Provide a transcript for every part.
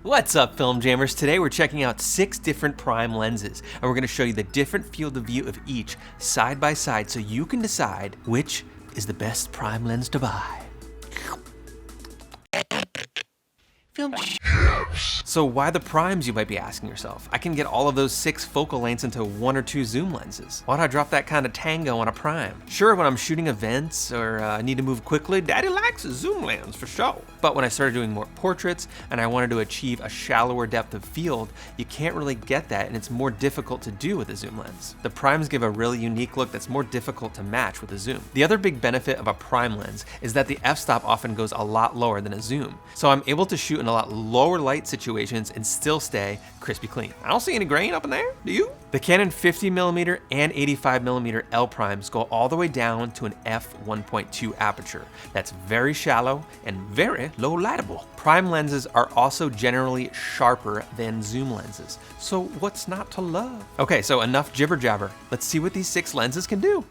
What's up, film jammers? Today we're checking out 6 different prime lenses, and we're going to show you the different field of view of each side by side so you can decide which is the best prime lens to buy. Film. So why the primes, you might be asking yourself? I can get all of those 6 focal lengths into 1 or 2 zoom lenses. Why'd I drop that kind of tango on a prime? Sure, when I'm shooting events or need to move quickly, daddy likes a zoom lens for sure. But when I started doing more portraits and I wanted to achieve a shallower depth of field, you can't really get that, and it's more difficult to do with a zoom lens. The primes give a really unique look that's more difficult to match with a zoom. The other big benefit of a prime lens is that the f-stop often goes a lot lower than a zoom. So I'm able to shoot in a lot lower light situations and still stay crispy clean. I don't see any grain up in there, do you? The Canon 50mm and 85mm L primes go all the way down to an f1.2 aperture. That's very shallow and very low lightable. Prime lenses are also generally sharper than zoom lenses. So what's not to love? Okay, so enough jibber jabber. Let's see what these 6 lenses can do.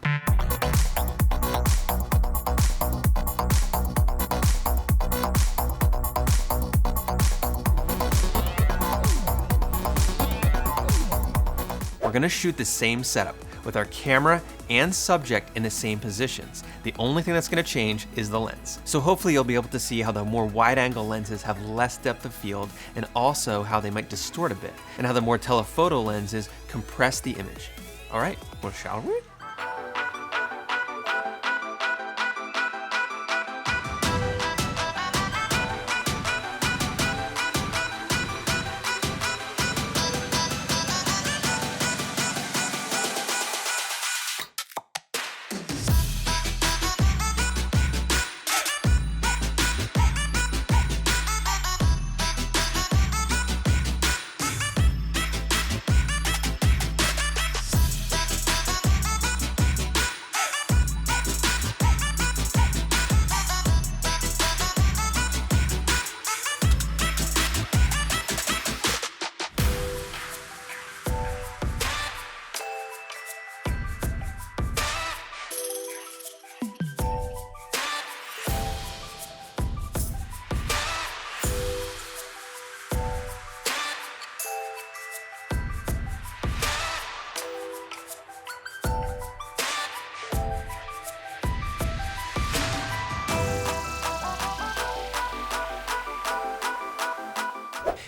We're gonna shoot the same setup with our camera and subject in the same positions. The only thing that's gonna change is the lens. So hopefully you'll be able to see how the more wide angle lenses have less depth of field, and also how they might distort a bit, and how the more telephoto lenses compress the image. All right, well, shall we?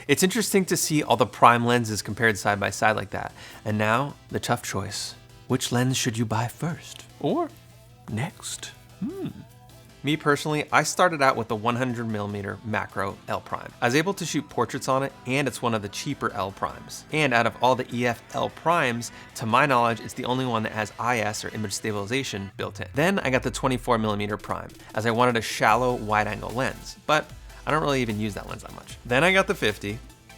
It's interesting to see all the prime lenses compared side by side like that. And now, the tough choice. Which lens should you buy first? Or next? Me personally, I started out with the 100mm macro L Prime. I was able to shoot portraits on it, and it's one of the cheaper L Primes. And out of all the EF L Primes, to my knowledge, it's the only one that has IS, or image stabilization, built in. Then I got the 24mm Prime, as I wanted a shallow wide angle lens. But I don't really even use that lens that much. Then I got the 50,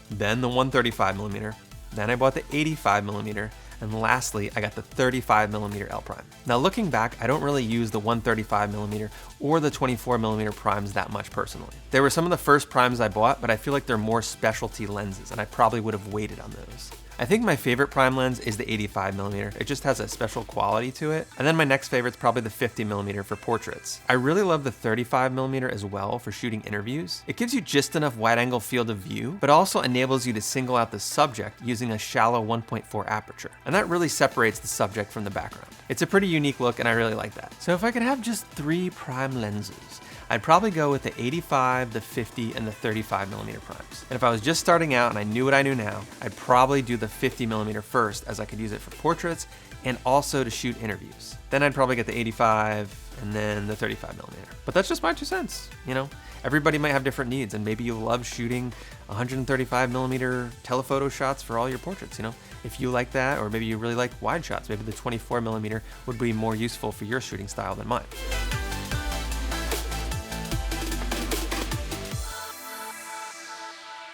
then the 135mm, then I bought the 85mm, and lastly, I got the 35mm L Prime. Now looking back, I don't really use the 135mm or the 24mm primes that much personally. They were some of the first primes I bought, but I feel like they're more specialty lenses, and I probably would have waited on those. I think my favorite prime lens is the 85mm. It just has a special quality to it. And then my next favorite is probably the 50mm for portraits. I really love the 35mm as well for shooting interviews. It gives you just enough wide angle field of view, but also enables you to single out the subject using a shallow 1.4 aperture. And that really separates the subject from the background. It's a pretty unique look, and I really like that. So if I could have just 3 prime lenses, I'd probably go with the 85, the 50, and the 35mm primes. And if I was just starting out and I knew what I knew now, I'd probably do the 50mm first, as I could use it for portraits and also to shoot interviews. Then I'd probably get the 85 and then the 35mm. But that's just my 2 cents, you know? Everybody might have different needs, and maybe you love shooting 135mm telephoto shots for all your portraits, you know? If you like that, or maybe you really like wide shots, maybe the 24mm would be more useful for your shooting style than mine.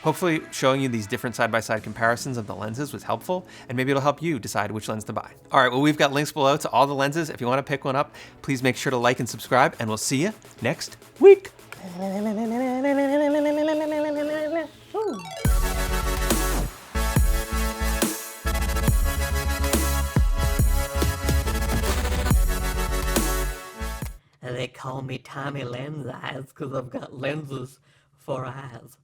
Hopefully showing you these different side-by-side comparisons of the lenses was helpful, and maybe it'll help you decide which lens to buy. All right, well, we've got links below to all the lenses. If you want to pick one up, please make sure to like and subscribe, and we'll see you next week. They call me Tommy Lens Eyes because I've got lenses for eyes.